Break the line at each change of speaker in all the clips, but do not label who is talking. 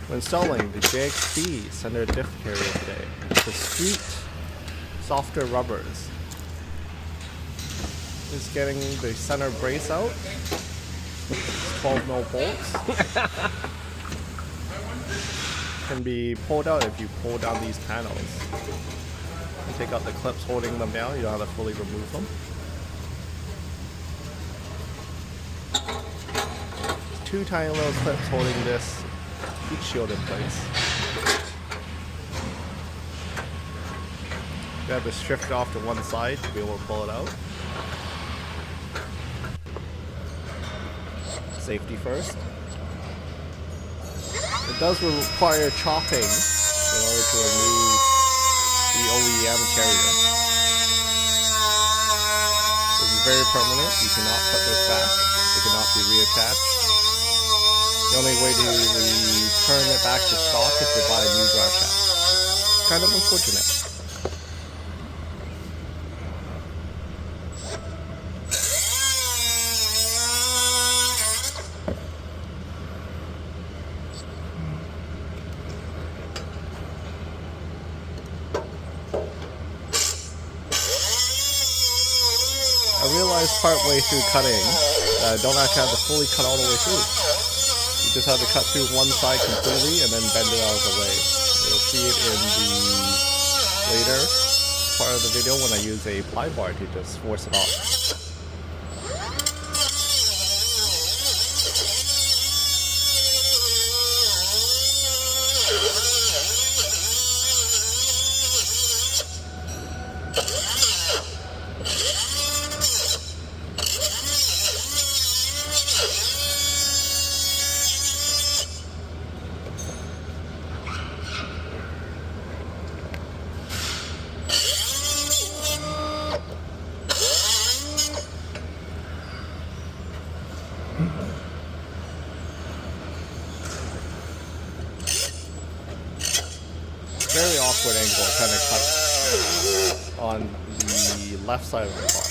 We're installing the JXB center diff carrier today. The street softer rubbers. Is getting the center brace out. 12mm bolts. Can be pulled out if you pull down these panels. You take out the clips holding them down, you don't have to fully remove them. Two tiny little clips holding this heat shield in place. You have to shift it off to one side to be able to pull it out. Safety first. It does require chopping in order to remove the OEM carrier. This is very permanent. You cannot put this back. It cannot be reattached. The only way to return it back to stock is to buy a new drive shaft. Kind of unfortunate. I realized partway through cutting that I don't actually have to fully cut all the way through. You just have to cut through one side completely and then bend it out of the way. You'll see it in the later part of the video when I use a ply bar to just force it off. Very awkward angle trying to cut on the left side of the car.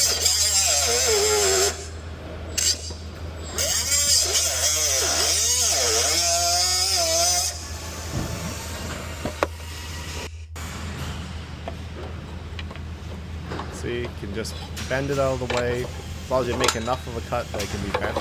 See, you can just bend it out of the way. As long as you make enough of a cut that it can be bent.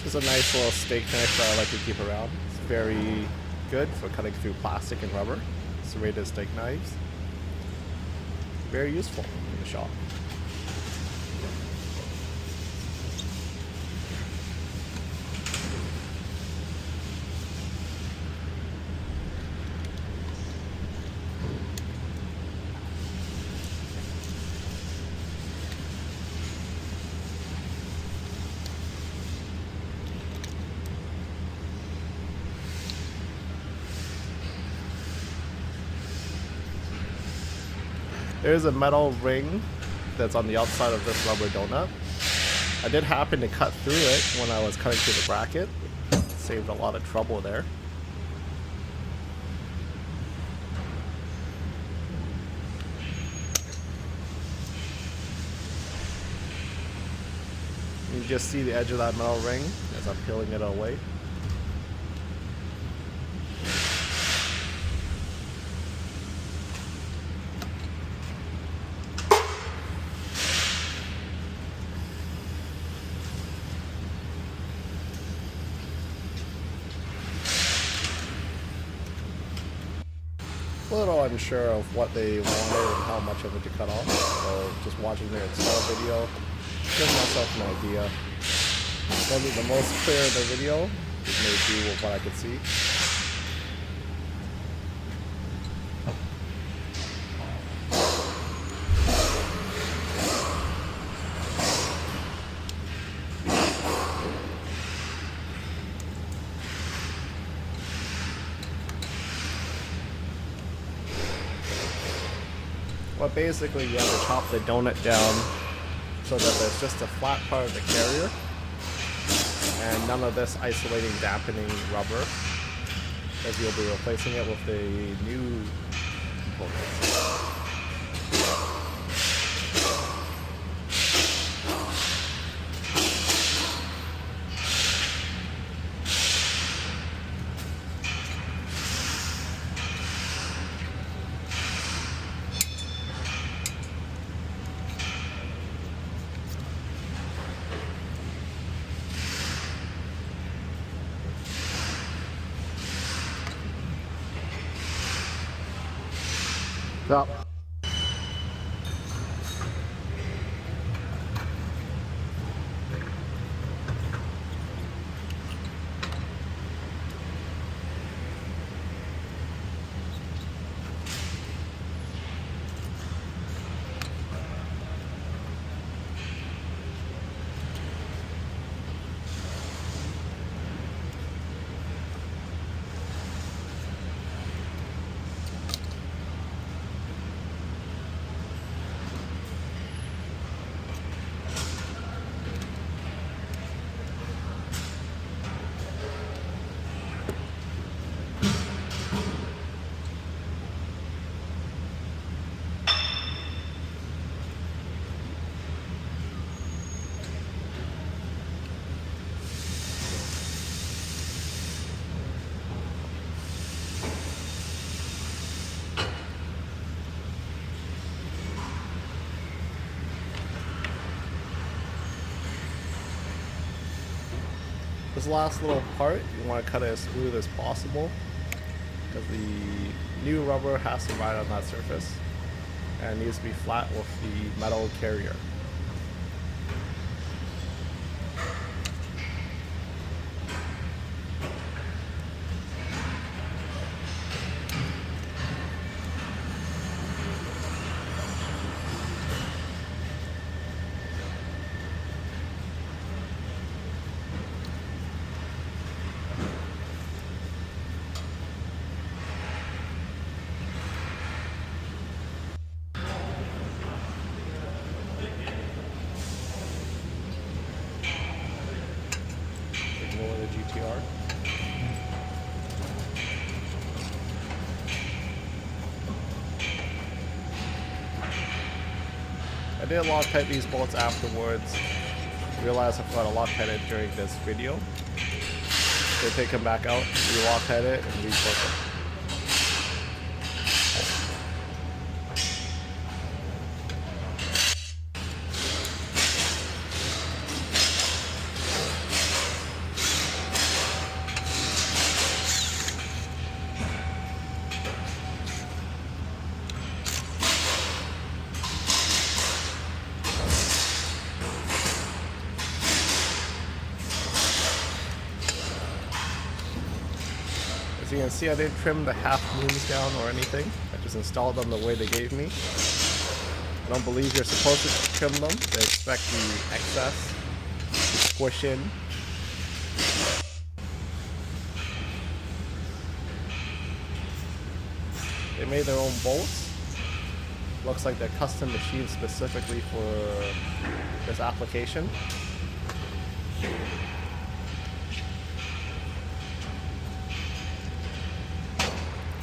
This is a nice little steak knife that I like to keep around. It's very good for cutting through plastic and rubber. Serrated steak knives. Very useful in the shop. There's a metal ring that's on the outside of this rubber donut. I did happen to cut through it when I was cutting through the bracket. Saved a lot of trouble there. You can just see the edge of that metal ring as I'm peeling it away. a little unsure of what they wanted and how much of it to cut off. So just watching their install video, give myself an idea. Wasn't the most clear in the video, just made do with what I could see. Well, basically you have to chop the donut down so that there's just a flat part of the carrier and none of this isolating dampening rubber, as you'll be replacing it with the new components. Yep. This last little part, you want to cut it as smooth as possible because the new rubber has to ride on that surface and it needs to be flat with the metal carrier. GTR. I did Loctite these bolts afterwards. Realized I forgot to Loctite it during this video. So take them back out, re-Loctite it, and re-torque it. As you can see, I didn't trim the half moons down or anything. I just installed them the way they gave me. I don't believe you're supposed to trim them. They expect the excess to squish in. They made their own bolts. Looks like they're custom machined specifically for this application.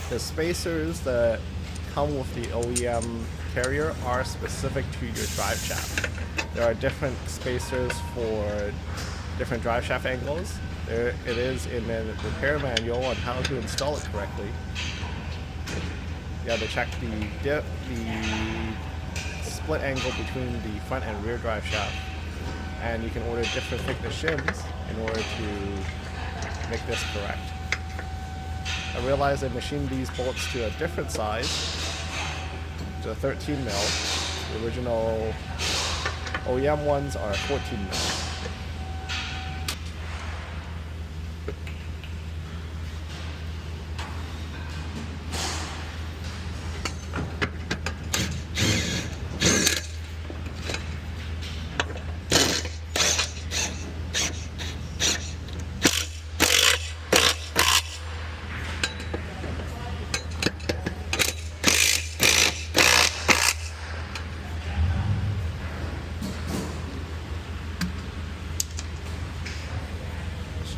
The spacers that come with the OEM carrier are specific to your drive shaft. There are different spacers for different drive shaft angles. There it is in the repair manual on how to install it correctly. You have to check the split angle between the front and rear drive shaft, and you can order different thickness shims in order to make this correct. I realized I machined these bolts to a different size, to a 13 mil. The original OEM ones are 14 mil.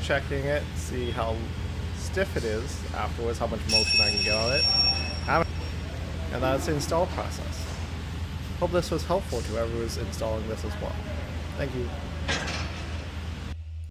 Checking it, see how stiff it is afterwards, how much motion I can get on it, and that's the install process. Hope this was helpful to whoever was installing this as well. Thank you.